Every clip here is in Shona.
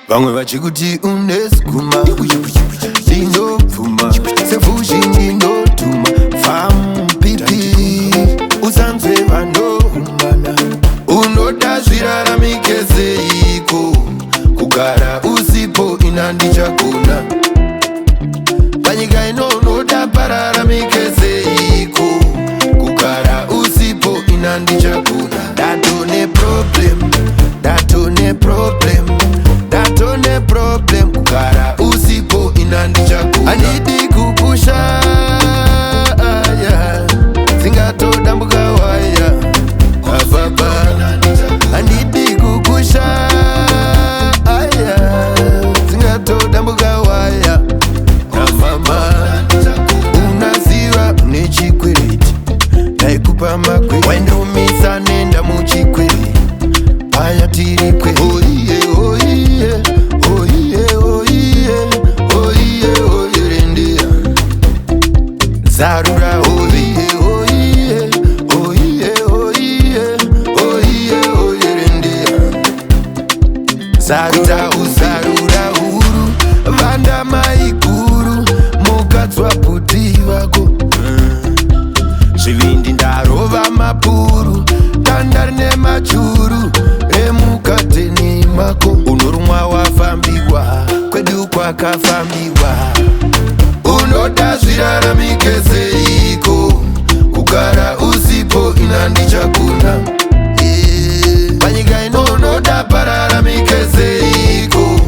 Vamwe vachikuti unesukuma ndinobvuma sefushi ndinotuma fampipi usanzwe vandoumana unoda zviraramike seiko kugara usipo ina ndichakona panyika ino unoda pararamike seiko kugara usipo ina ndichakona datone problem kugara usipo ina ndichakona andidi kupusha zingatodambuka waya ababa andidi kukusha zingatodambuka waya amama unaziva unechikwereti ndaikupa makwere waindomisa nenda muchikwere paya tiripwe oiye oiye oiye oiye oiye oiye rendia zarura oiye oiye oiye oiye oiye oiye rendia zarura uzarura huru vanda maikuru mukatswa puti vako zvivindi ndarova mapuru danda rine machuru emukateni mako unorumwa wafambiwa kwedu kwakafambiwa unoda zviraramike seiko kugara usipo ina ndichakona panyika ino unoda pararamike seiko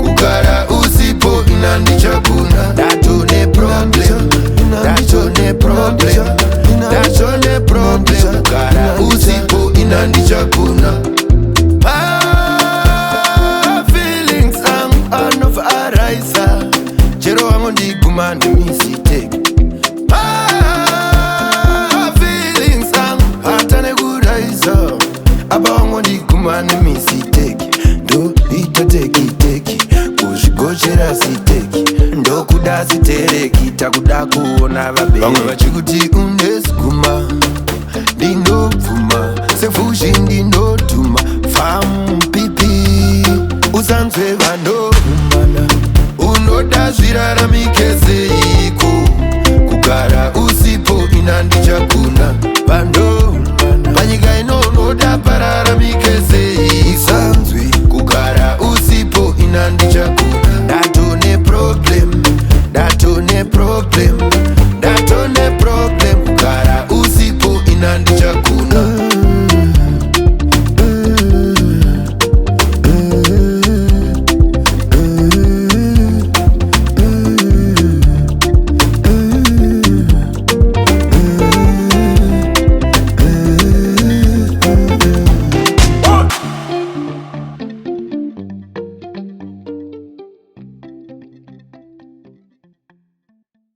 kugara usipo ina ndichakona datone problem kugara usipo ina ndichakona feelings anov araisa chero wangu ndiguma ndemisiteke feelings hata nekuraisa apa wangu ndiguma nemisiteke ndo itotekiteki kuzvigochera siteki ndokuda sitereki takuda kuona vabe vamwe vachikuti unesukuma ndinobvuma sefushi ndinotuma